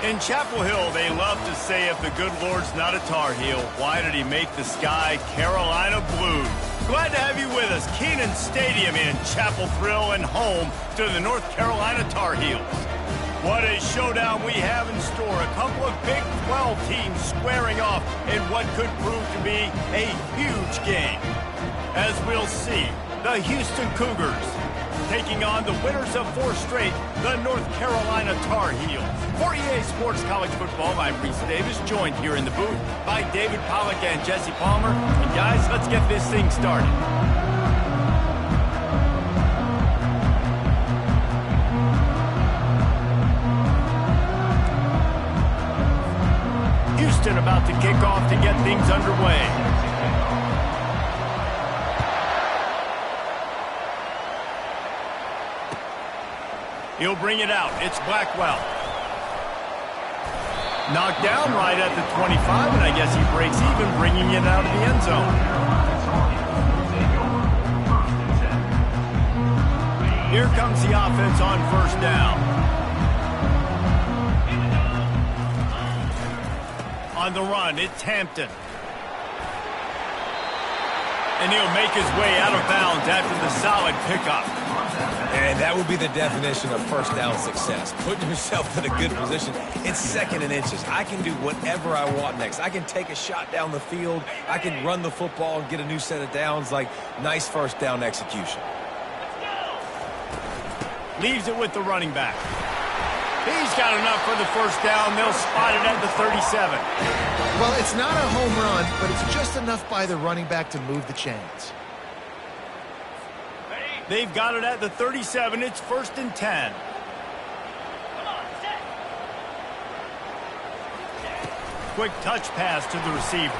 In Chapel Hill, they love to say if the good Lord's not a Tar Heel, why did he make the sky Carolina blue? Glad to have you with us. Kenan Stadium in Chapel Thrill and home to the North Carolina Tar Heels. What a showdown we have in store. A couple of Big 12 teams squaring off in what could prove to be a huge game. As we'll see, the Houston Cougars taking on the winners of 4 straight, the North Carolina Tar Heels. For EA Sports College Football, I'm Reese Davis, joined here in the booth by David Pollack and Jesse Palmer. And guys, let's get this thing started. Houston about to kick off to get things underway. He'll bring it out. It's Blackwell. Knocked down right at the 25, and I guess he breaks even, bringing it out of the end zone. Here comes the offense on first down. On the run, it's Hampton. And he'll make his way out of bounds after the solid pickup. And that would be the definition of first down success. Putting yourself in a good position. It's 2nd and inches. I can do whatever I want next. I can take a shot down the field. I can run the football and get a new set of downs. Like, nice first down execution. Leaves it with the running back. He's got enough for the first down. They'll spot it at the 37. Well, it's not a home run, but it's just enough by the running back to move the chains. They've got it at the 37. It's 1st and 10. Quick touch pass to the receiver.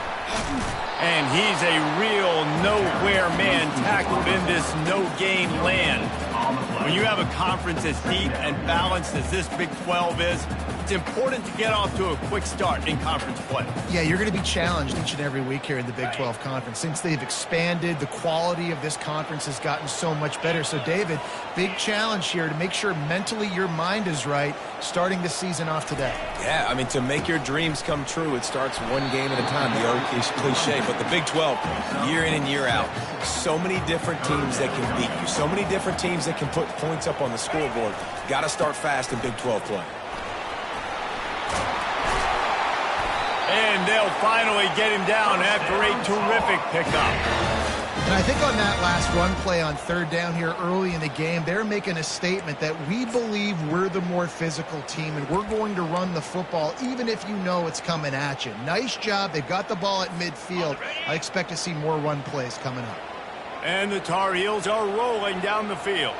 And he's a real nowhere man tackled in this no-gain land. When you have a conference as deep and balanced as this Big 12 is, it's important to get off to a quick start in conference play. Yeah, you're going to be challenged each and every week here in the Big 12 Conference. Since they've expanded, the quality of this conference has gotten so much better. So, David, big challenge here to make sure mentally your mind is right starting the season off today. Yeah, I mean, to make your dreams come true, it starts one game at a time, the old cliche. But the Big 12, year in and year out, so many different teams that can beat you, so many different teams that can put points up on the scoreboard. Got to start fast in Big 12 play. And they'll finally get him down after a terrific pickup. And I think on that last run play on 3rd down here early in the game, they're making a statement that we believe we're the more physical team and we're going to run the football even if you know it's coming at you. Nice job. They've got the ball at midfield. I expect to see more run plays coming up. And the Tar Heels are rolling down the field.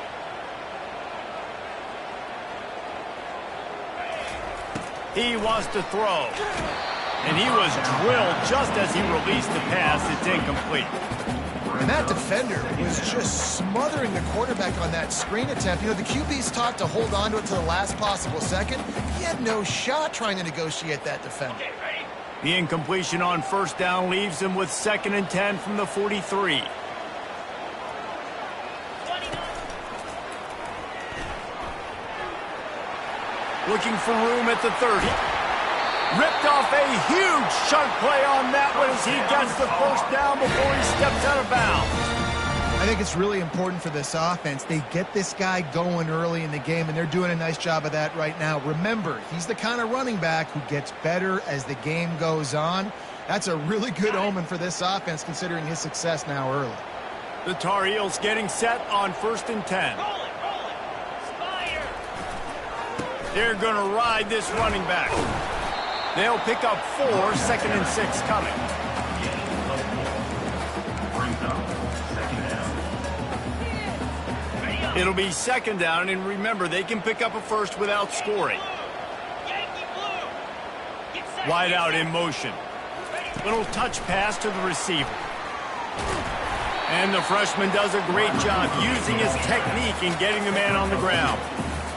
He wants to throw. And he was drilled just as he released the pass. It's incomplete. And that defender was just smothering the quarterback on that screen attempt. You know, the QB's taught to hold on to it to the last possible second. He had no shot trying to negotiate that defender. The incompletion on first down leaves him with 2nd and 10 from the 43. Looking for room at the 30. Ripped off a huge chunk play on that one as he gets the first down before he steps out of bounds. I think it's really important for this offense. They get this guy going early in the game, and they're doing a nice job of that right now. Remember, he's the kind of running back who gets better as the game goes on. That's a really good omen for this offense considering his success now early. The Tar Heels getting set on 1st and 10. They're going to ride this running back. They'll pick up 4, 2nd and 6 coming. It'll be 2nd down, and remember, they can pick up a first without scoring. Wide out in motion. Little touch pass to the receiver. And the freshman does a great job using his technique in getting the man on the ground.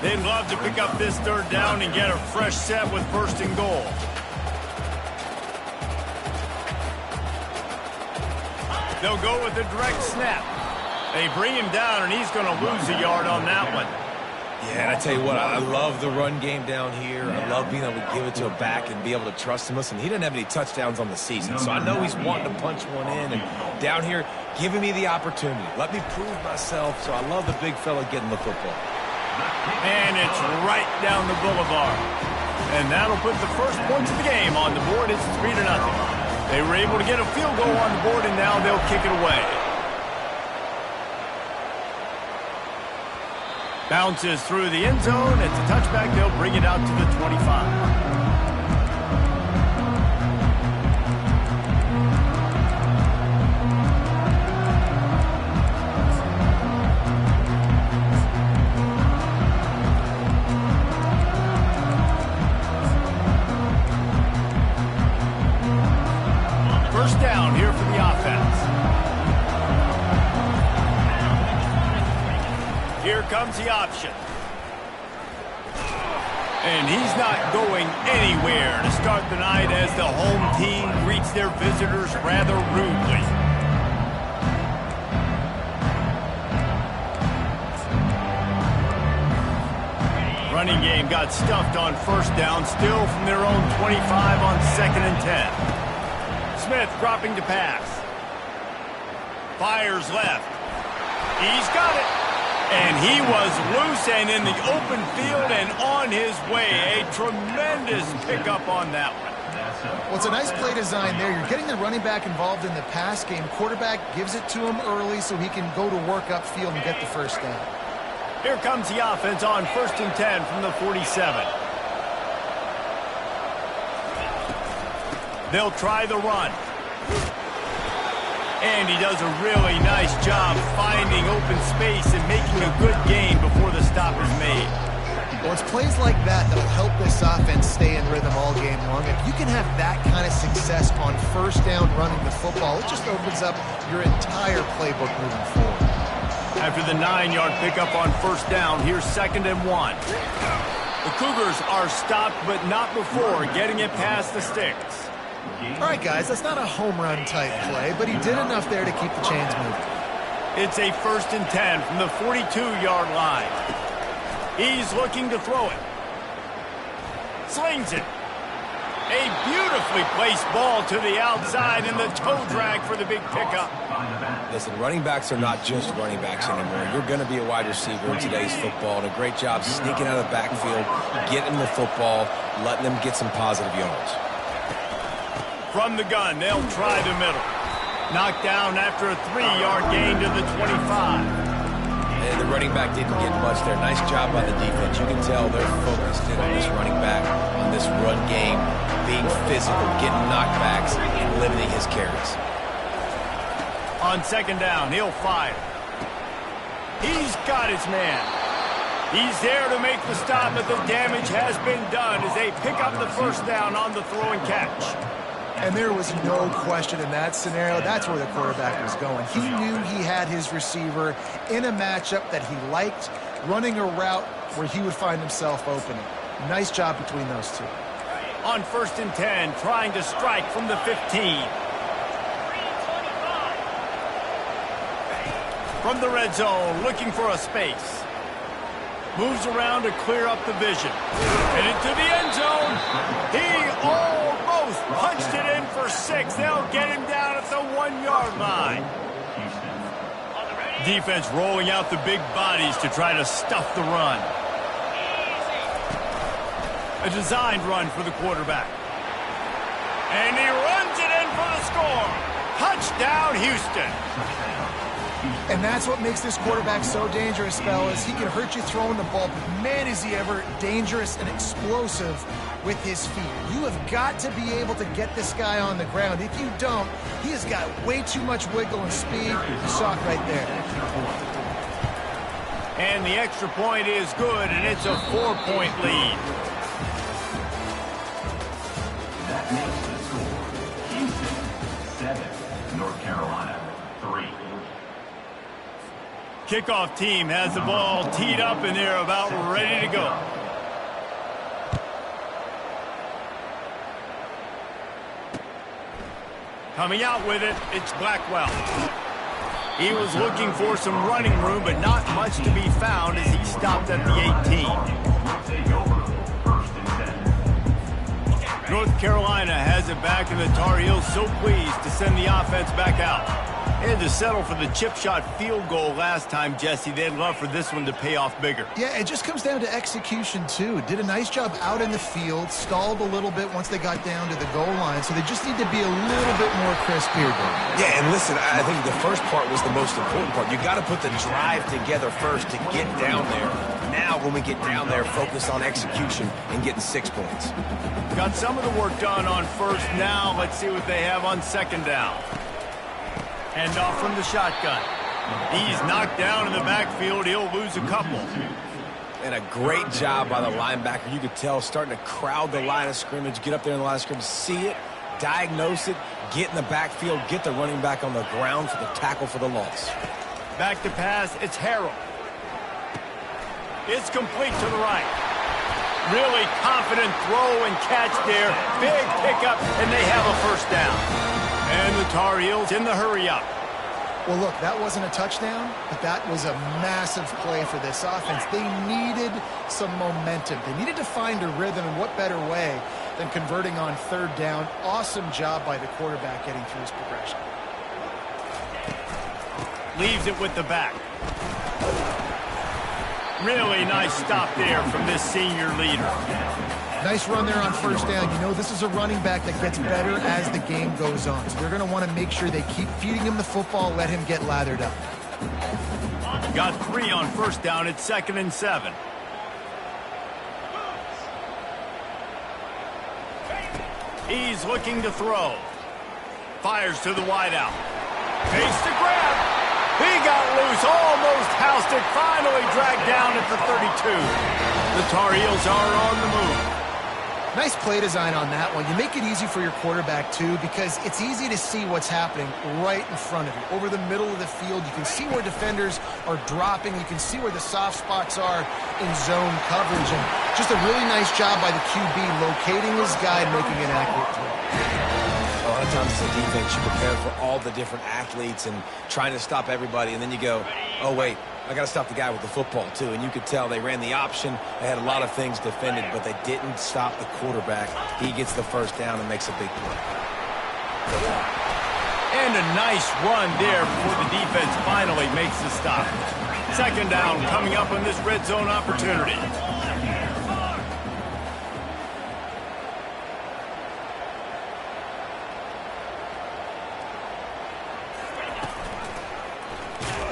They'd love to pick up this 3rd down and get a fresh set with 1st and goal. They'll go with a direct snap. They bring him down, and he's going to lose a yard on that one. Yeah, and I tell you what, I love the run game down here. I love being able to give it to a back and be able to trust him. Listen, he didn't have any touchdowns on the season, so I know he's wanting to punch one in. And down here, giving me the opportunity. Let me prove myself, so I love the big fella getting the football. And it's right down the boulevard. And that'll put the first points of the game on the board. It's 3-0. They were able to get a field goal on the board, and now they'll kick it away. Bounces through the end zone. It's a touchback. They'll bring it out to the 25. First down here for the offense. Here comes the option. And he's not going anywhere to start the night as the home team greets their visitors rather rudely. Running game got stuffed on first down, still from their own 25 on 2nd and 10. Smith dropping to pass. Fires left. He's got it. And he was loose and in the open field and on his way. A tremendous pickup on that one. Well, it's a nice play design there. You're getting the running back involved in the pass game. Quarterback gives it to him early so he can go to work upfield and get the first down. Here comes the offense on 1st and 10 from the 47. They'll try the run. And he does a really nice job finding open space and making a good gain before the stop is made. Well, it's plays like that that'll help this offense stay in rhythm all game long. If you can have that kind of success on first down running the football, it just opens up your entire playbook moving forward. After the 9-yard pickup on first down, here's 2nd and 1. The Cougars are stopped, but not before getting it past the sticks. All right, guys, that's not a home run type play, but he did enough there to keep the chains moving. It's a 1st and 10 from the 42-yard line. He's looking to throw it. Slings it. A beautifully placed ball to the outside and the toe drag for the big pickup. Listen, running backs are not just running backs anymore. You're going to be a wide receiver in today's football, and a great job sneaking out of the backfield, getting the football, letting them get some positive yards. From the gun, they'll try the middle. Knocked down after a 3-yard gain to the 25. And the running back didn't get much there. Nice job by the defense. You can tell they're focused in on this running back, on this run game, being physical, getting knockbacks, and limiting his carries. On 2nd down, he'll fire. He's got his man. He's there to make the stop, but the damage has been done as they pick up the first down on the throw and catch. And there was no question in that scenario. That's where the quarterback was going. He knew he had his receiver in a matchup that he liked, running a route where he would find himself opening. Nice job between those two. On 1st and 10, trying to strike from the 15. From the red zone, looking for a space. Moves around to clear up the vision. And into the end zone. He almost punched it in for 6. They'll get him down at the 1-yard line. Defense rolling out the big bodies to try to stuff the run. A designed run for the quarterback. And he runs it in for the score. Touchdown, Houston. And that's what makes this quarterback so dangerous, fellas. He can hurt you throwing the ball, but man, is he ever dangerous and explosive with his feet. You have got to be able to get this guy on the ground. If you don't, he has got way too much wiggle and speed. You saw it right there. And the extra point is good, and it's a 4-point lead. That makes the score Houston 7, North Carolina 3. Kickoff team has the ball teed up, and they're about ready to go. Coming out with it, it's Blackwell. He was looking for some running room, but not much to be found as he stopped at the 18. Will take over. First and 10. North Carolina has it back, and the Tar Heels so pleased to send the offense back out. And to settle for the chip shot field goal last time, Jesse, they'd love for this one to pay off bigger. Yeah, it just comes down to execution, too. Did a nice job out in the field, stalled a little bit once they got down to the goal line, so they just need to be a little bit more crisp here, Dave. Yeah, and listen, I think the first part was the most important part. You got to put the drive together first to get down there. Now, when we get down there, focus on execution and getting 6 points. Got some of the work done on first. Now, let's see what they have on second down. Hand off from the shotgun. He's knocked down in the backfield. He'll lose a couple. And a great job by the linebacker. You could tell starting to crowd the line of scrimmage, get up there in the line of scrimmage, see it, diagnose it, get in the backfield, get the running back on the ground for the tackle for the loss. Back to pass. It's Harrell. It's complete to the right. Really confident throw and catch there. Big pickup, and they have a first down. And the Tar Heels in the hurry-up. Well, look, that wasn't a touchdown, but that was a massive play for this offense. They needed some momentum. They needed to find a rhythm, and what better way than converting on third down. Awesome job by the quarterback getting through his progression. Leaves it with the back. Really nice stop there from this senior leader. Nice run there on first down. You know, this is a running back that gets better as the game goes on. So they're going to want to make sure they keep feeding him the football, let him get lathered up. Got 3 on first down. It's 2nd and 7. He's looking to throw. Fires to the wideout. Takes the grab. He got loose, almost housed it, finally dragged down at the 32. The Tar Heels are on the move. Nice play design on that one. You make it easy for your quarterback, too, because it's easy to see what's happening right in front of you. Over the middle of the field, you can see where defenders are dropping. You can see where the soft spots are in zone coverage. And just a really nice job by the QB locating his guy and making an accurate throw. A lot of times as a defense, you prepare for all the different athletes and trying to stop everybody, and then you go, oh, wait, I got to stop the guy with the football, too. And you could tell they ran the option. They had a lot of things defended, but they didn't stop the quarterback. He gets the first down and makes a big play. And a nice run there before the defense finally makes the stop. Second down coming up on this red zone opportunity.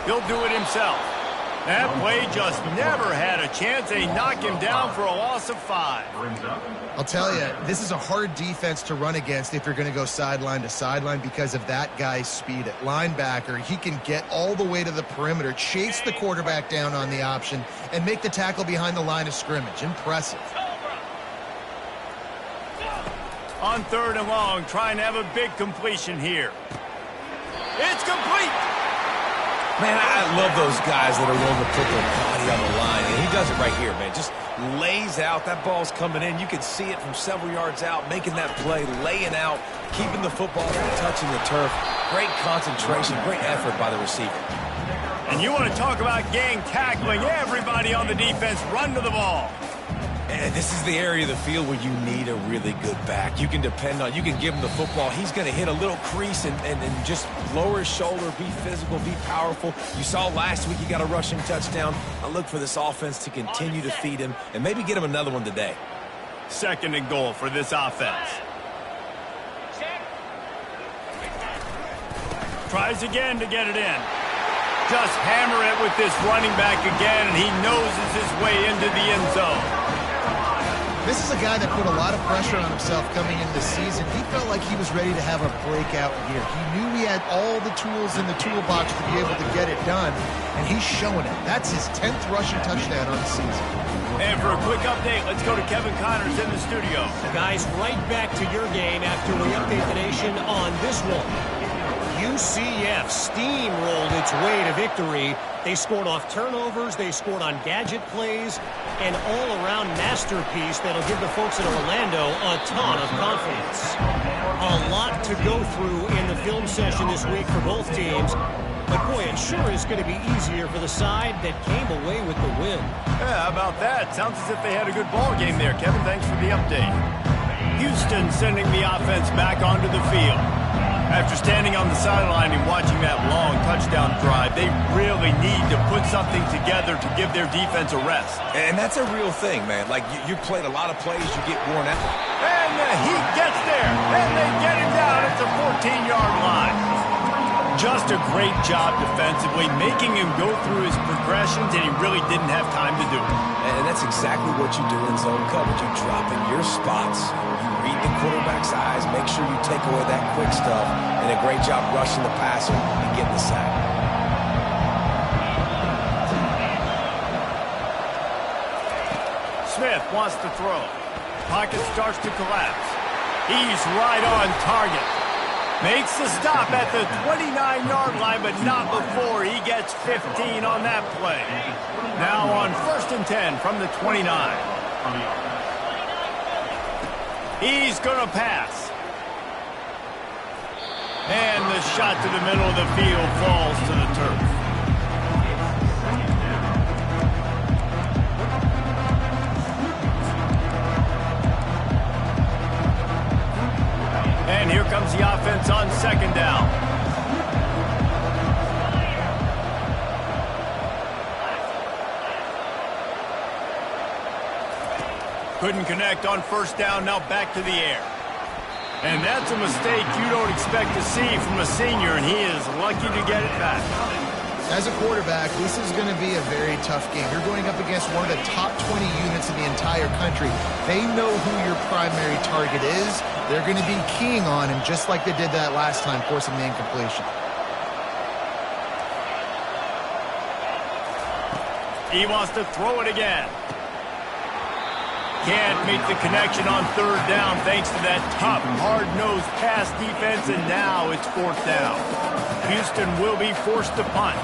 He'll do it himself. That play just never had a chance. They knock him down for a loss of 5. I'll tell you, this is a hard defense to run against if you're going to go sideline to sideline because of that guy's speed at linebacker. He can get all the way to the perimeter, chase the quarterback down on the option, and make the tackle behind the line of scrimmage. Impressive. On 3rd and long, trying to have a big completion here. It's complete. Man, I love those guys that are willing to put their body on the line, and he does it right here, man. Just lays out. That ball's coming in. You can see it from several yards out, making that play, laying out, keeping the football from touching the turf. Great concentration, great effort by the receiver. And you want to talk about gang tackling. Everybody on the defense run to the ball. And this is the area of the field where you need a really good back. You can depend on, you can give him the football. He's going to hit a little crease and just lower his shoulder, be physical, be powerful. You saw last week he got a rushing touchdown. I look for this offense to continue to feed him and maybe get him another one today. 2nd and goal for this offense. Tries again to get it in. Just hammer it with this running back again, and he noses his way into the end zone. This is a guy that put a lot of pressure on himself coming into the season. He felt like he was ready to have a breakout year. He knew he had all the tools in the toolbox to be able to get it done, and he's showing it. That's his 10th rushing touchdown on the season. And for a quick update, let's go to Kevin Connors in the studio. Guys, right back to your game after we update the nation on this one. UCF steamrolled its way to victory. They scored off turnovers, they scored on gadget plays, an all-around masterpiece that'll give the folks in Orlando a ton of confidence. A lot to go through in the film session this week for both teams. But boy, it sure is going to be easier for the side that came away with the win. Yeah, how about that? Sounds as if they had a good ball game there, Kevin. Thanks for the update. Houston sending the offense back onto the field. After standing on the sideline and watching that long touchdown drive, they really need to put something together to give their defense a rest. And that's a real thing, man. Like, you played a lot of plays, you get worn out. And the Heat gets there, and they get him down at the 14-yard line. Just a great job defensively, making him go through his progressions, and he really didn't have time to do it. And that's exactly what you do in zone coverage. You drop in your spots, you read the quarterback's eyes, make sure you take away that quick stuff, and a great job rushing the passer and getting the sack. Smith wants to throw. Pocket starts to collapse. He's right on target. Makes the stop at the 29-yard line, but not before he gets 15 on that play. Now on 1st and 10 from the 29. He's going to pass. And the shot to the middle of the field falls to the turf. And here comes the offense on 2nd down. Couldn't connect on 1st down, now back to the air. And that's a mistake you don't expect to see from a senior, and he is lucky to get it back. As a quarterback, this is going to be a very tough game. You're going up against one of the top 20 units in the entire country. They know who your primary target is. They're going to be keying on him just like they did that last time, forcing the incompletion. He wants to throw it again. Can't make the connection on 3rd down thanks to that tough, hard-nosed pass defense, and now it's 4th down. Houston will be forced to punt.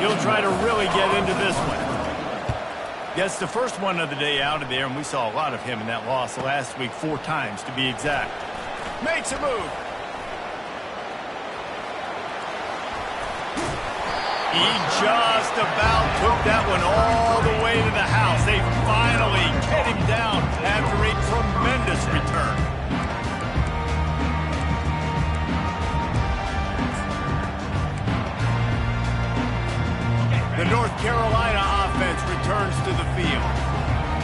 He'll try to really get into this one. Gets the first one of the day out of there, and we saw a lot of him in that loss last week, 4 times to be exact. Makes a move. He just about took that one all the way to the house. They finally get him down after a tremendous return. The North Carolina offense returns to the field.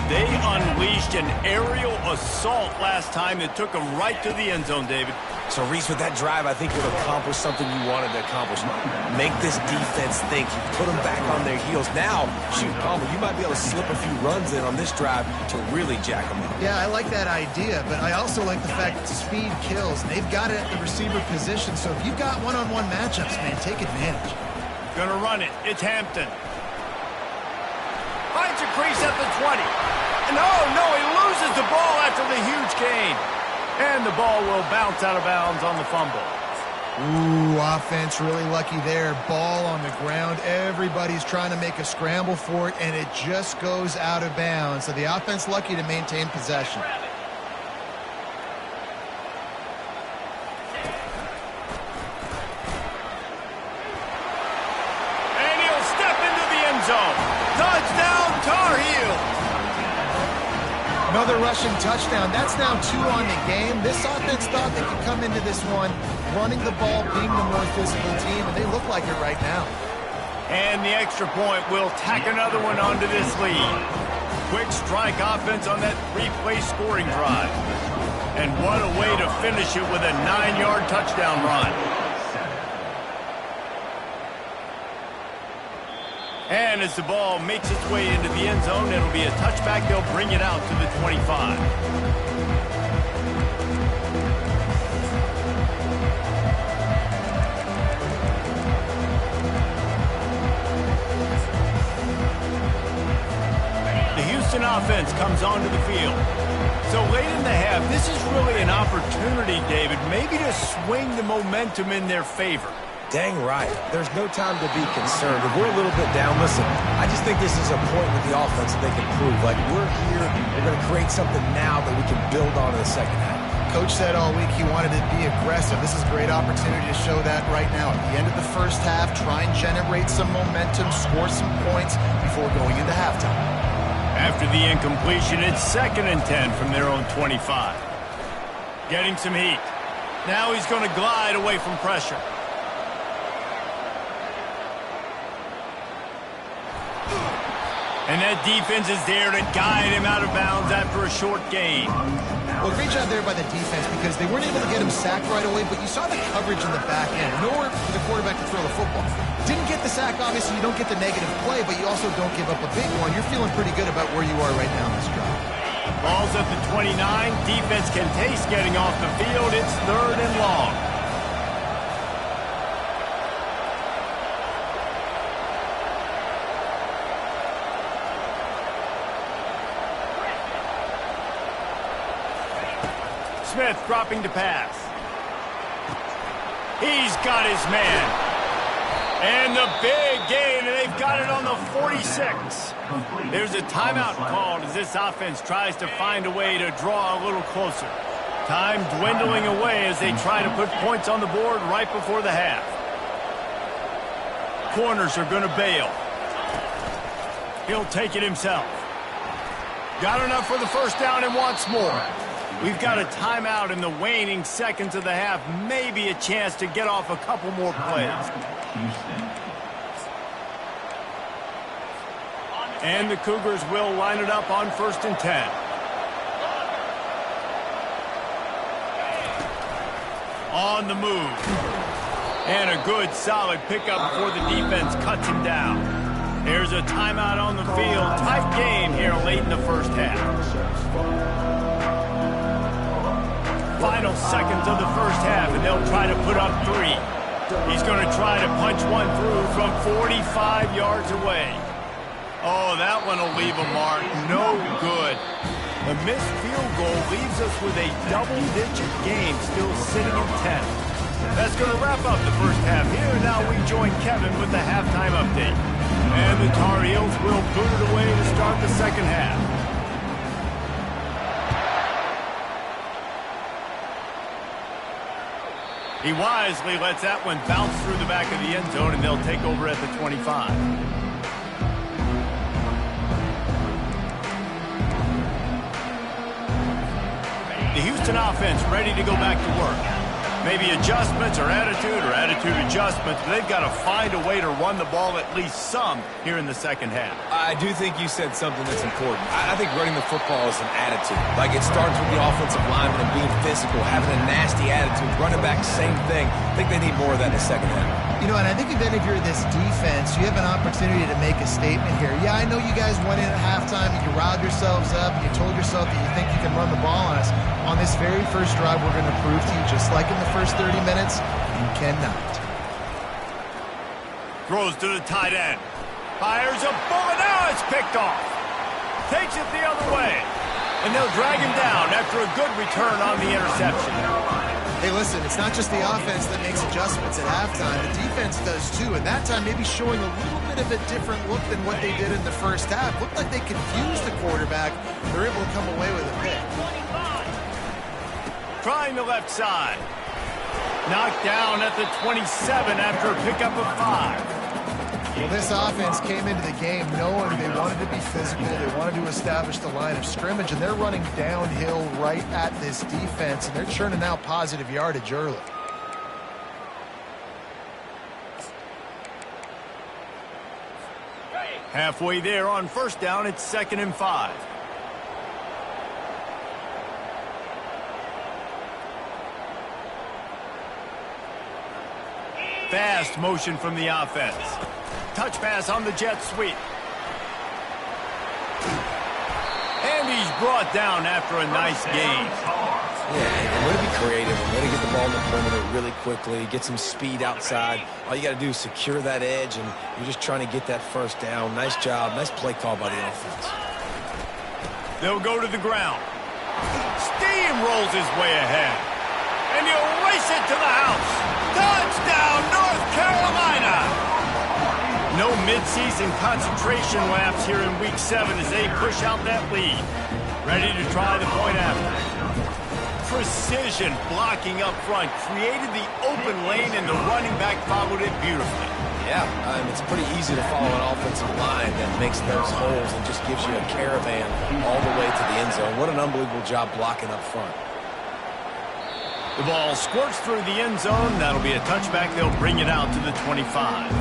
They unleashed an aerial assault last time that took them right to the end zone, David. So, Reese, with that drive, I think you'll accomplish something you wanted to accomplish. Make this defense think. You put them back on their heels. Now, shoot, Palmer, you might be able to slip a few runs in on this drive to really jack them up. Yeah, I like that idea, but I also like the fact that speed kills. They've got it at the receiver position, so if you've got one-on-one matchups, man, take advantage. Gonna run it. It's Hampton. Finds a crease at the 20. And oh, no, he loses the ball after the huge gain. And the ball will bounce out of bounds on the fumble. Ooh, offense really lucky there. Ball on the ground. Everybody's trying to make a scramble for it, and it just goes out of bounds. So the offense lucky to maintain possession. And he'll step into the end zone. Touchdown, Tar Heels. Another rushing touchdown. That's now 2 on the game. This offense thought they could come into this one running the ball, being the more physical team, and they look like it right now. And the extra point will tack another one onto this lead. Quick strike offense on that 3-play scoring drive. And what a way to finish it with a 9-yard touchdown run. And as the ball makes its way into the end zone, it'll be a touchback. They'll bring it out to the 25. The Houston offense comes onto the field. So late in the half, this is really an opportunity, David, maybe to swing the momentum in their favor. Dang right. There's no time to be concerned. If we're a little bit down, listen, I just think this is a point with the offense that they can prove. Like, we're here, we're going to create something now that we can build on in the second half. Coach said all week he wanted to be aggressive. This is a great opportunity to show that right now. At the end of the first half, try and generate some momentum, score some points before going into halftime. After the incompletion, it's 2nd and 10 from their own 25. Getting some heat. Now he's going to glide away from pressure. And that defense is there to guide him out of bounds after a short gain. Well, great job there by the defense because they weren't able to get him sacked right away, but you saw the coverage in the back end. Nowhere for the quarterback to throw the football. Didn't get the sack, obviously. You don't get the negative play, but you also don't give up a big one. You're feeling pretty good about where you are right now in this drive. Ball's at the 29. Defense can taste getting off the field. It's 3rd and long. Smith dropping to pass. He's got his man. And the big gain, and they've got it on the 46. There's a timeout called as this offense tries to find a way to draw a little closer. Time dwindling away as they try to put points on the board right before the half. Corners are going to bail. He'll take it himself. Got enough for the first down and wants more. We've got a timeout in the waning seconds of the half. Maybe a chance to get off a couple more plays. And the Cougars will line it up on 1st and 10. On the move. And a good solid pickup before the defense cuts him down. There's a timeout on the field. Tight game here late in the first half. Final seconds of the first half, and they'll try to put up 3. He's going to try to punch one through from 45 yards away. Oh, that one will leave a mark. No good. The missed field goal leaves us with a double-digit game still sitting at 10. That's going to wrap up the first half here. Now we join Kevin with the halftime update. And the Tar Heels will boot it away to start the second half. He wisely lets that one bounce through the back of the end zone, and they'll take over at the 25. The Houston offense ready to go back to work. Maybe adjustments or attitude adjustments, but they've got to find a way to run the ball at least some here in the second half. I do think you said something that's important. I think running the football is an attitude. Like, it starts with the offensive lineman and being physical, having a nasty attitude. Running back, same thing. I think they need more of that in the second half. You know, and I think then if you're this defense, you have an opportunity to make a statement here. Yeah, I know you guys went in at halftime, and you riled yourselves up, and you told yourself that you think you can run the ball on us. On this very first drive, we're going to prove to you, just like in the first 30 minutes, you cannot. Throws to the tight end. Fires a bullet. Now it's picked off. Takes it the other way. And they'll drag him down after a good return on the interception. Hey, listen, it's not just the offense that makes adjustments at halftime. The defense does too, and that time maybe showing a little bit of a different look than what they did in the first half. Looked like they confused the quarterback. They're able to come away with a pick. Trying the left side. Knocked down at the 27 after a pickup of 5. Well, this offense came into the game knowing they wanted to be physical, they wanted to establish the line of scrimmage, and they're running downhill right at this defense, and they're churning out positive yardage early. Halfway there on first down, it's 2nd and 5. Fast motion from the offense. Touch pass on the jet sweep. And he's brought down after a nice gain. Yeah, way to be creative, way to get the ball in the perimeter really quickly, get some speed outside. All you got to do is secure that edge, and you're just trying to get that first down. Nice job, nice play call by the offense. They'll go to the ground. Steamrolls his way ahead. And he'll race it to the house. Touchdown, North Carolina! No midseason concentration laps here in Week 7 as they push out that lead. Ready to try the point after. precision blocking up front, created the open lane, and the running back followed it beautifully. Yeah, it's pretty easy to follow an offensive line that makes those holes and just gives you a caravan all the way to the end zone. What an unbelievable job blocking up front. The ball squirts through the end zone. That'll be a touchback. They'll bring it out to the 25.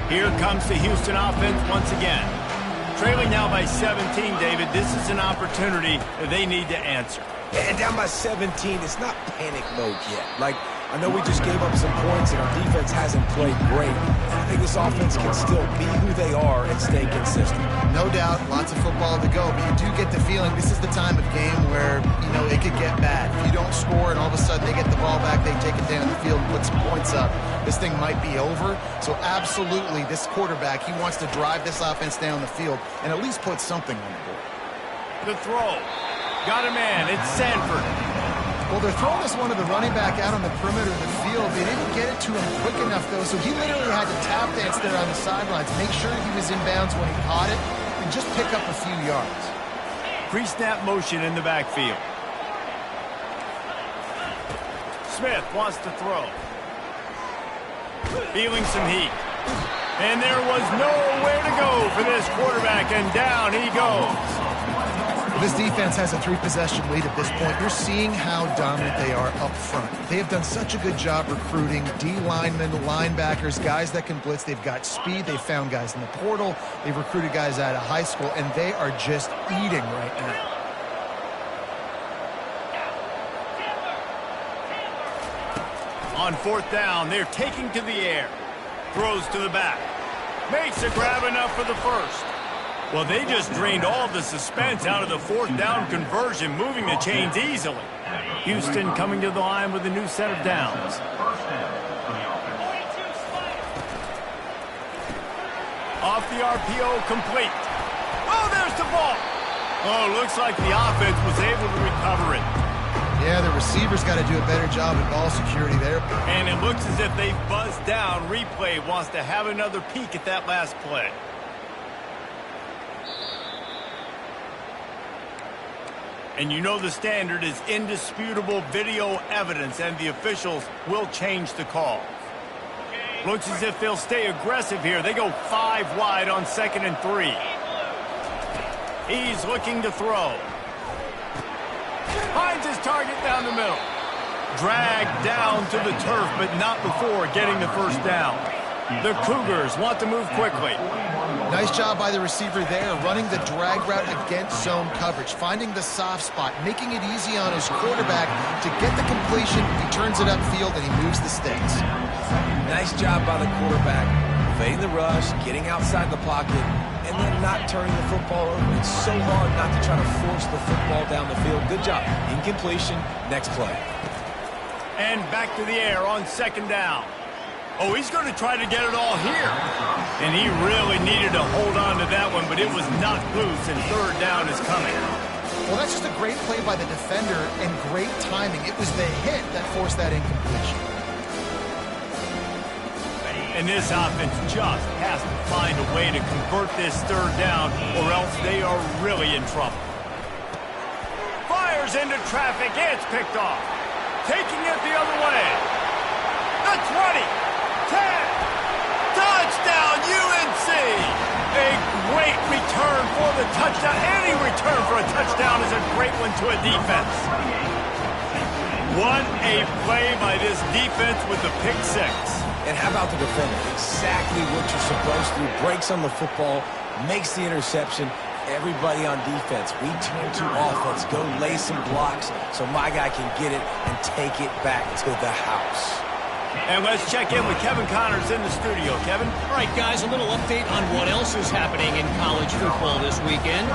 Here comes the Houston offense once again. Trailing now by 17, David. This is an opportunity that they need to answer. And down by 17, it's not panic mode yet. Like, I know we just gave up some points and our defense hasn't played great. I think this offense can still be who they are and stay consistent. No doubt, lots of football to go, but you do get the feeling this is the time of game where, it could get bad. If you don't score and all of a sudden they get the ball back, they take it down the field and put some points up, this thing might be over. So absolutely, this quarterback, he wants to drive this offense down the field and at least put something on the board. The throw. Got a man. It's Sanford. Well, they're throwing this one to the running back out on the perimeter of the field. They didn't get it to him quick enough, though, so he literally had to tap dance there on the sidelines, make sure he was in bounds when he caught it, and just pick up a few yards. Pre-snap motion in the backfield. Smith wants to throw. Feeling some heat. And there was nowhere to go for this quarterback, and down he goes. This defense has a 3-possession lead at this point. You're seeing how dominant they are up front. They have done such a good job recruiting D-linemen, linebackers, guys that can blitz. They've got speed. They've found guys in the portal. They've recruited guys out of high school, and they are just eating right now. On 4th down, they're taking to the air. Throws to the back. Makes a grab enough for the first. Well, they just drained all the suspense out of the 4th down conversion, moving the chains easily. Houston coming to the line with a new set of downs. Off the RPO, complete. Oh, there's the ball. Oh, looks like the offense was able to recover it. Yeah, the receivers got to do a better job at ball security there. And it looks as if they've buzzed down. Replay wants to have another peek at that last play. And you know the standard is indisputable video evidence, and the officials will change the call. Looks as if they'll stay aggressive here. They go 5 wide on 2nd and 3. He's looking to throw. Finds his target down the middle. Dragged down to the turf, but not before getting the first down. The Cougars want to move quickly. Nice job by the receiver there, running the drag route against zone coverage, finding the soft spot, making it easy on his quarterback to get the completion. He turns it upfield, and he moves the sticks. Nice job by the quarterback, evading the rush, getting outside the pocket, and then not turning the football over. It's so hard not to try to force the football down the field. Good job. Incompletion, next play. And back to the air on 2nd down. Oh, he's going to try to get it all here. And he really needed to hold on to that one, but it was knocked loose, and 3rd down is coming. Well, that's just a great play by the defender and great timing. It was the hit that forced that incompletion. And this offense just has to find a way to convert this 3rd down, or else they are really in trouble. Fires into traffic. It's picked off. Taking it the other way. The 20. 10. Touchdown, UNC! A great return for the touchdown. Any return for a touchdown is a great one to a defense. What a play by this defense with the pick 6. And how about the defender? Exactly what you're supposed to do. Breaks on the football, makes the interception. Everybody on defense, we turn to offense. Go lay some blocks so my guy can get it and take it back to the house. And let's check in with Kevin Connors in the studio. Kevin? All right, guys, a little update on what else is happening in college football this weekend.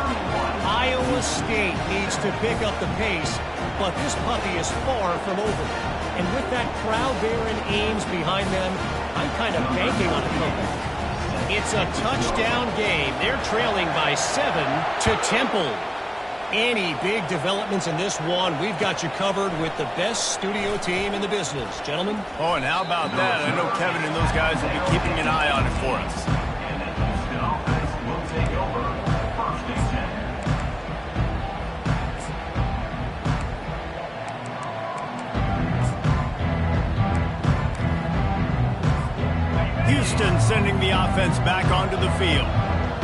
Iowa State needs to pick up the pace, but this puppy is far from over. And with that crowd there in Ames behind them, I'm kind of banking on a comeback. It's a touchdown game. They're trailing by 7 to Temple. Any big developments in this one, we've got you covered with the best studio team in the business. Gentlemen? Oh, and how about that? I know Kevin and those guys will be keeping an eye on it for us. Houston sending the offense back onto the field.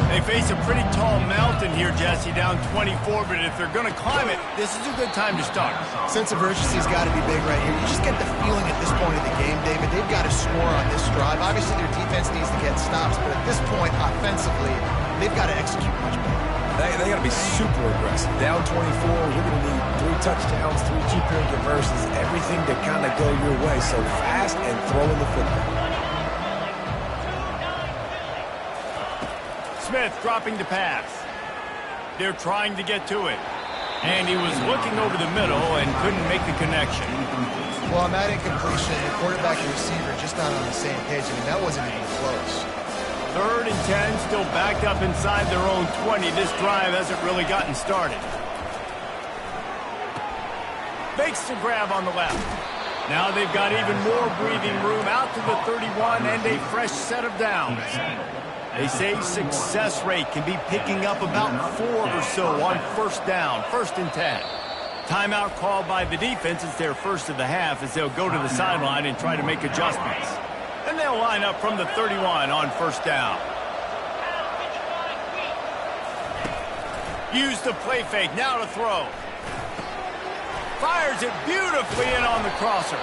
They face a pretty tall mountain here, Jesse, down 24, but if they're going to climb it, this is a good time to start. Sense of urgency's got to be big right here. You just get the feeling at this point of the game, David, they've got to score on this drive. Obviously, their defense needs to get stops, but at this point, offensively, they've got to execute much better. They got to be super aggressive. Down 24, we're going to need 3 touchdowns, 3 two-point conversions, everything to kind of go your way. So fast and throwing the football. Smith dropping to pass. They're trying to get to it. And he was looking over the middle and couldn't make the connection. Well, on that incompletion, the quarterback and receiver just not on the same page. I mean, that wasn't even close. 3rd and 10, still backed up inside their own 20. This drive hasn't really gotten started. Fakes the grab on the left. Now they've got even more breathing room out to the 31 and a fresh set of downs. They say success rate can be picking up about 4 or so on 1st down, 1st and 10. Timeout called by the defense. It's their first of the half as they'll go to the sideline and try to make adjustments. And they'll line up from the 31 on 1st down. Use the play fake, now to throw. Fires it beautifully in on the crosser.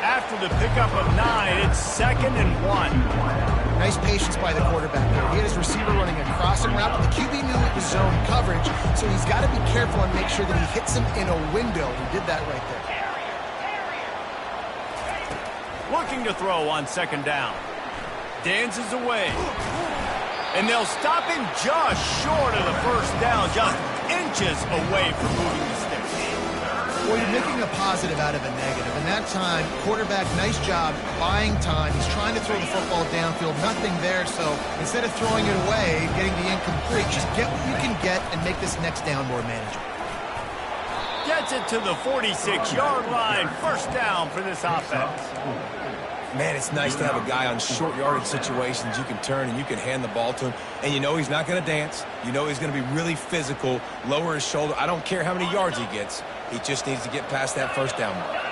After the pickup of 9, it's 2nd and 1. Nice patience by the quarterback there. He had his receiver running a crossing route, but the QB knew it was zone coverage, so he's got to be careful and make sure that he hits him in a window. He did that right there. Looking to throw on 2nd down. Dances away. And they'll stop him just short of the 1st down, just inches away from moving the sticks. Well, you're making a positive out of a negative. And that time, quarterback, nice job buying time. He's trying to throw the football downfield. Nothing there, so instead of throwing it away, getting the incomplete, just get what you can get and make this next down more manageable. Gets it to the 46-yard line. 1st down for this offense. Man, it's nice to have a guy on short yardage situations you can turn and you can hand the ball to him. And you know he's not going to dance. You know he's going to be really physical, lower his shoulder. I don't care how many yards he gets. He just needs to get past that 1st down mark.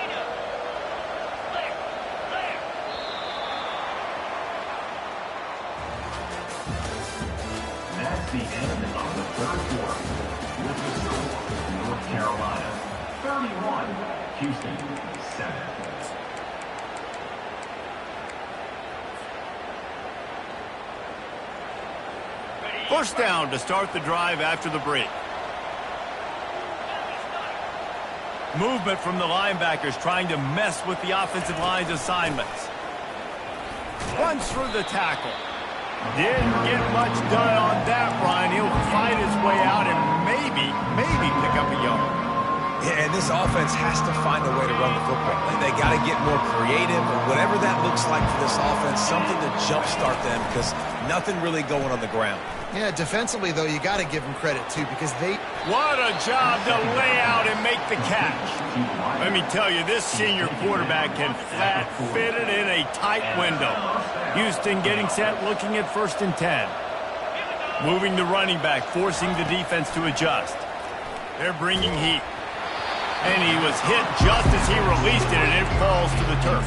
That's the end of the 3rd quarter. With the score, North Carolina 31, Houston 7. First down to start the drive after the break. Movement from the linebackers trying to mess with the offensive line's assignments. Runs through the tackle. Didn't get much done on that run. He'll fight his way out and maybe pick up a yard. Yeah, and this offense has to find a way to run the football. They got to get more creative, whatever that looks like for this offense, something to jumpstart them because nothing really going on the ground. Yeah, defensively, though, you got to give them credit, too, because they... What a job to lay out and make the catch. Let me tell you, this senior quarterback can flat fit it in a tight window. Houston getting set, looking at 1st and 10. Moving the running back, forcing the defense to adjust. They're bringing heat. And he was hit just as he released it, and it falls to the turf.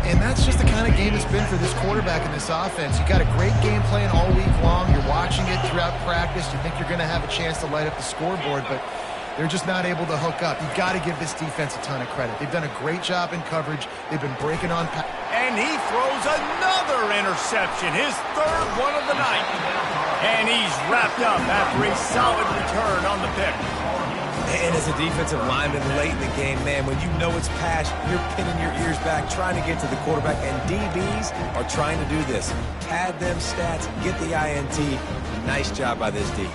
And that's just the kind of game it's been for this quarterback in this offense. You got a great game plan all week long. You're watching it throughout practice. You think you're going to have a chance to light up the scoreboard, but they're just not able to hook up. You've got to give this defense a ton of credit. They've done a great job in coverage. They've been breaking on... And he throws another interception, his 3rd one of the night. And he's wrapped up after a solid return on the pick. And as a defensive lineman late in the game, man, when you know it's pass, you're pinning your ears back, trying to get to the quarterback, and DBs are trying to do this. Pad them stats, get the INT. Nice job by this D.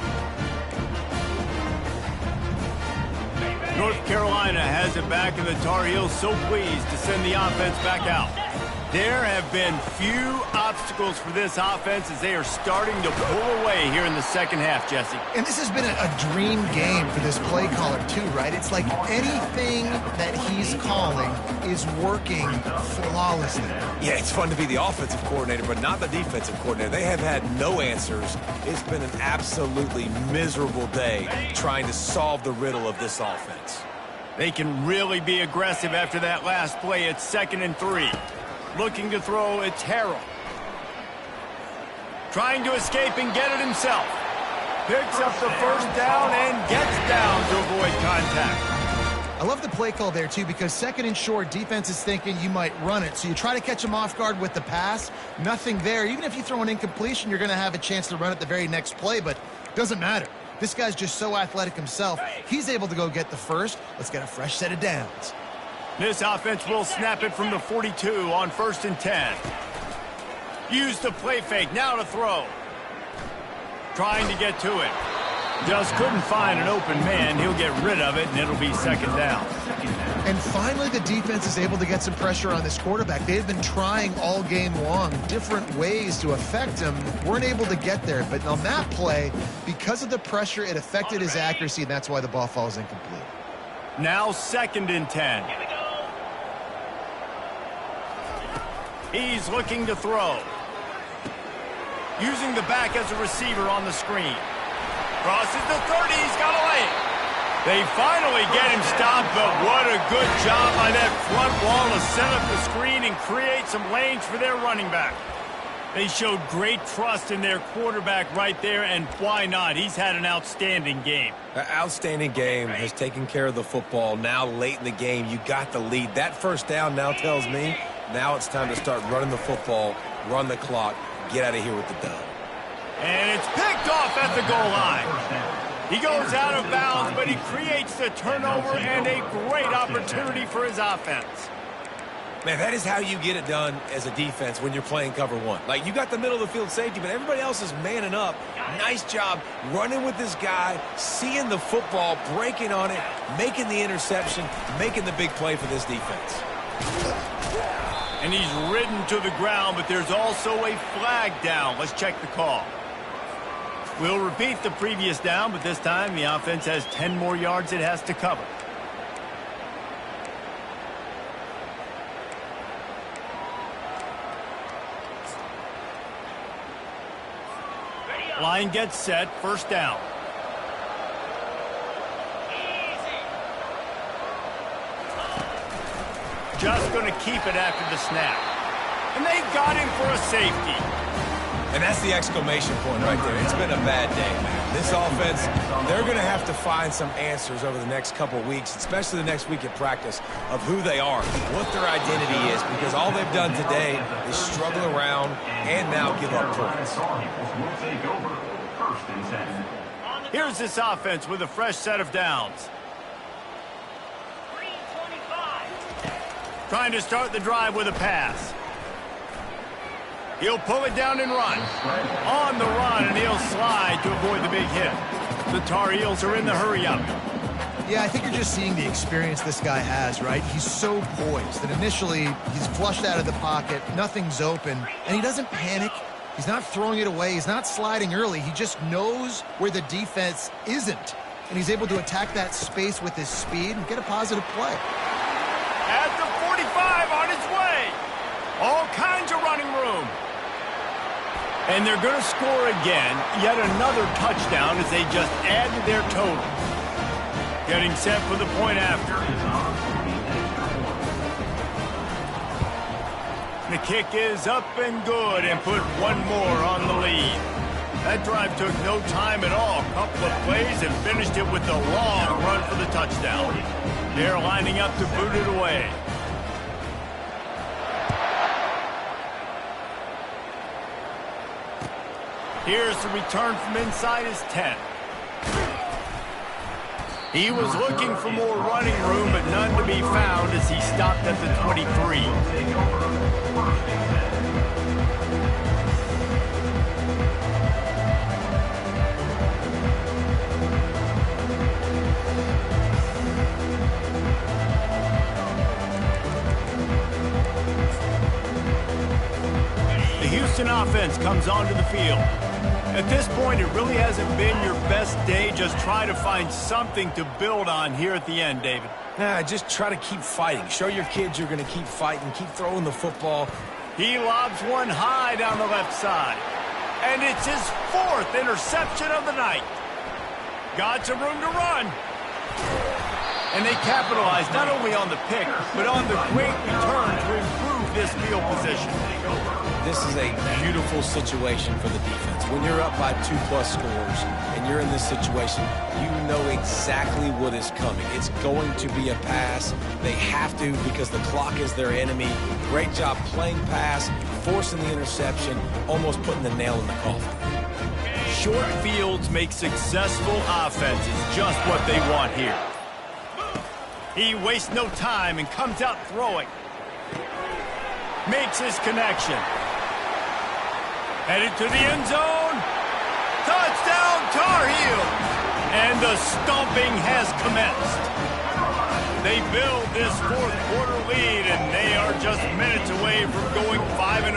North Carolina has it back, and the Tar Heels so pleased to send the offense back out. There have been few obstacles for this offense as they are starting to pull away here in the 2nd half, Jesse. And this has been a dream game for this play caller, too, right? It's like anything that he's calling is working flawlessly. Yeah, it's fun to be the offensive coordinator, but not the defensive coordinator. They have had no answers. It's been an absolutely miserable day trying to solve the riddle of this offense. They can really be aggressive after that last play. It's 2nd and 3. Looking to throw, it's Harrell. Trying to escape and get it himself. Picks up the first down and gets down to avoid contact. I love the play call there, too, because second and short, defense is thinking you might run it. So you try to catch them off guard with the pass. Nothing there. Even if you throw an incompletion, you're going to have a chance to run it the very next play, but it doesn't matter. This guy's just so athletic himself. He's able to go get the first. Let's get a fresh set of downs. This offense will snap it from the 42 on 1st and 10. Use the play fake. Now to throw. Trying to get to it. Just couldn't find an open man. He'll get rid of it, and it'll be 2nd down. And finally, the defense is able to get some pressure on this quarterback. They've been trying all game long different ways to affect him. Weren't able to get there. But on that play, because of the pressure, it affected his accuracy, and that's why the ball falls incomplete. Now 2nd and 10. He's looking to throw. Using the back as a receiver on the screen. Crosses the 30, he's got away. They finally get him stopped, but what a good job by that front wall to set up the screen and create some lanes for their running back. They showed great trust in their quarterback right there, and why not? He's had an outstanding game. An outstanding game, has taken care of the football. Now late in the game, you got the lead. That first down now tells me now it's time to start running the football, run the clock, get out of here with the dub. And it's picked off at the goal line. He goes out of bounds, but he creates the turnover and a great opportunity for his offense. Man, that is how you get it done as a defense when you're playing cover one. Like, you got the middle of the field safety, but everybody else is manning up. Nice job running with this guy, seeing the football, breaking on it, making the interception, making the big play for this defense. And he's ridden to the ground, but there's also a flag down. Let's check the call. We'll repeat the previous down, but this time the offense has 10 more yards it has to cover. Line gets set, 1st down. Just going to keep it after the snap. And they got him for a safety. And that's the exclamation point right there. It's been a bad day. This offense, they're going to have to find some answers over the next couple of weeks, especially the next week at practice, of who they are, what their identity is, because all they've done today is struggle around and now give up points. Here's this offense with a fresh set of downs. Trying to start the drive with a pass. He'll pull it down and run. On the run, and he'll slide to avoid the big hit. The Tar Heels are in the hurry-up. Yeah, I think you're just seeing the experience this guy has, right? He's so poised that initially he's flushed out of the pocket, nothing's open, and he doesn't panic. He's not throwing it away. He's not sliding early. He just knows where the defense isn't, and he's able to attack that space with his speed and get a positive play. At the 45, on his way. All kinds of running room. And they're going to score again. Yet another touchdown as they just add to their total. Getting set for the point after. The kick is up and good and put one more on the lead. That drive took no time at all. A couple of plays and finished it with a long run for the touchdown. They're lining up to boot it away. Here's the return from inside his 10. He was looking for more running room, but none to be found as he stopped at the 23. The Houston offense comes onto the field. At this point, it really hasn't been your best day. Just try to find something to build on here at the end, David. Just try to keep fighting. Show your kids you're going to keep fighting, keep throwing the football. He lobs one high down the left side. And it's his 4th interception of the night. Got some room to run. And they capitalize not only on the pick, but on the great return to improve this field position. this is a beautiful situation for the defense. When you're up by 2+ scores and you're in this situation, you know exactly what is coming. It's going to be a pass. They have to because the clock is their enemy. Great job playing pass, forcing the interception, almost putting the nail in the coffin. Short fields make successful offenses just what they want here. He wastes no time and comes out throwing. Makes his connection. Headed to the end zone. Touchdown, Tar Heels! And the stomping has commenced. They build this fourth quarter lead, and they are just minutes away from going 5-0.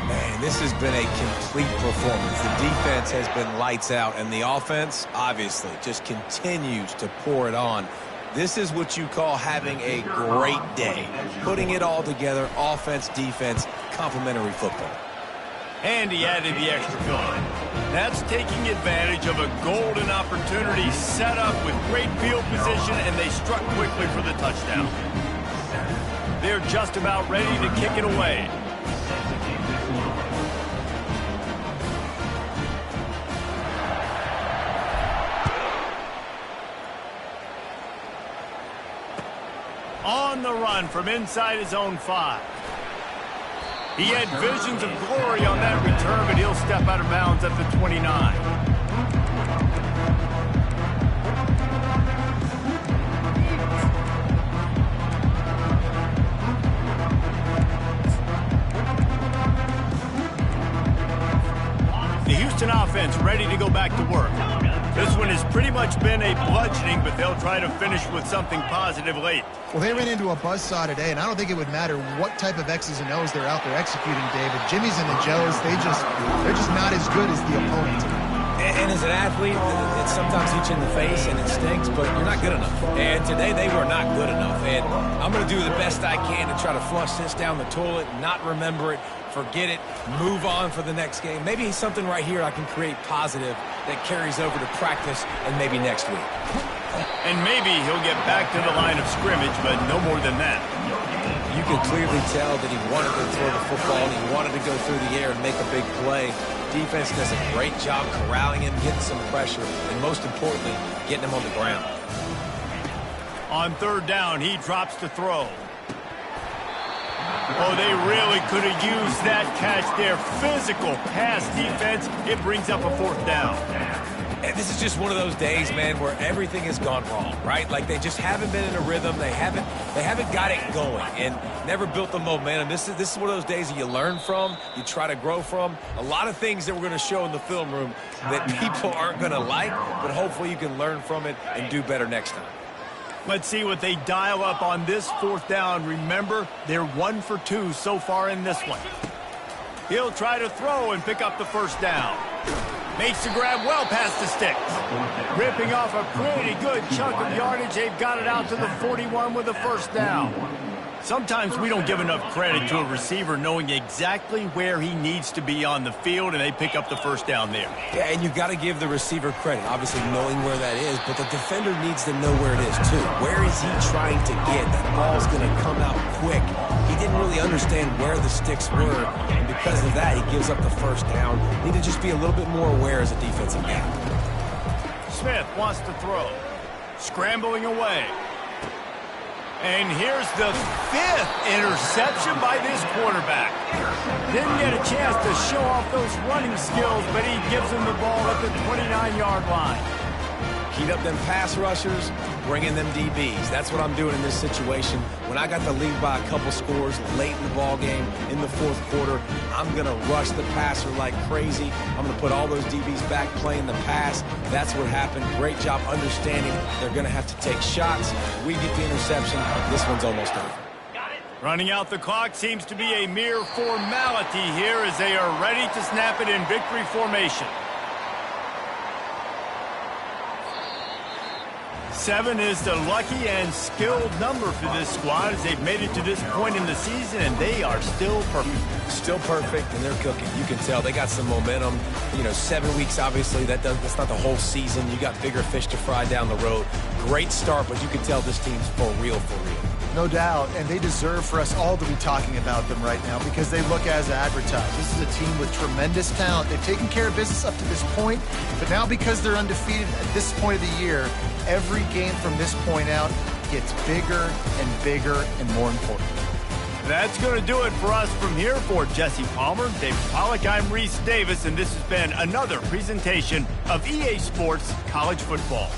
Man, this has been a complete performance. The defense has been lights out, and the offense, obviously, just continues to pour it on. This is what you call having a great day. Putting it all together, offense, defense, complementary football. And he added the extra point. That's taking advantage of a golden opportunity set up with great field position, and they struck quickly for the touchdown. They're just about ready to kick it away. On the run from inside his own 5. He had visions of glory on that return, but he'll step out of bounds at the 29. The Houston offense ready to go back to work. This one has pretty much been a bludgeoning, but they'll try to finish with something positive late. Well, they ran into a buzzsaw today, and I don't think it would matter what type of X's and O's they're out there executing, David. Jimmy's and the Joes, they're just not as good as the opponent. And as an athlete, it sometimes hits you in the face and it stinks, but you're not good enough. And today they were not good enough. And I'm going to do the best I can to try to flush this down the toilet, not remember it, forget it, move on for the next game. Maybe something right here I can create positive that carries over to practice and maybe next week. And maybe he'll get back to the line of scrimmage, but no more than that. You could clearly tell that he wanted to throw the football and he wanted to go through the air and make a big play. Defense does a great job corralling him, getting some pressure, and most importantly, getting him on the ground. On third down, he drops to throw. Oh, they really could have used that catch there. Physical pass defense. It brings up a fourth down. And this is just one of those days, man, where everything has gone wrong, right? Like they just haven't been in a rhythm. They haven't got it going and never built the momentum. This is one of those days that you learn from, you try to grow from. A lot of things that we're going to show in the film room that people aren't going to like, but hopefully you can learn from it and do better next time. Let's see what they dial up on this fourth down. Remember, they're 1 for 2 so far in this one. He'll try to throw and pick up the first down. Makes the grab well past the sticks. Ripping off a pretty good chunk of yardage. They've got it out to the 41 with a first down. Sometimes we don't give enough credit to a receiver knowing exactly where he needs to be on the field, and they pick up the first down there. Yeah, and you've got to give the receiver credit, obviously knowing where that is, but the defender needs to know where it is too. Where is he trying to get? That ball's going to come out quick. He didn't really understand where the sticks were, and because of that, he gives up the first down. Need to just be a little bit more aware as a defensive guy. Smith wants to throw. Scrambling away. And here's the 5th interception by this quarterback. Didn't get a chance to show off those running skills, but he gives him the ball at the 29-yard line. Heat up them pass rushers, bring in them DBs. That's what I'm doing in this situation. When I got the lead by a couple scores late in the ball game, in the fourth quarter, I'm going to rush the passer like crazy. I'm going to put all those DBs back playing the pass. That's what happened. Great job understanding they're going to have to take shots. We get the interception. This one's almost over. Running out the clock seems to be a mere formality here as they are ready to snap it in victory formation. 7 is the lucky and skilled number for this squad as they've made it to this point in the season, and they are still perfect. Still perfect, and they're cooking. You can tell they got some momentum. 7 weeks, obviously, that's not the whole season. You got bigger fish to fry down the road. Great start, but you can tell this team's for real, for real. No doubt, and they deserve for us all to be talking about them right now because they look as advertised. This is a team with tremendous talent. They've taken care of business up to this point, but now because they're undefeated at this point of the year, every game from this point out gets bigger and bigger and more important. That's going to do it for us from here. For Jesse Palmer, David Pollack, I'm Reese Davis, and this has been another presentation of EA Sports College Football.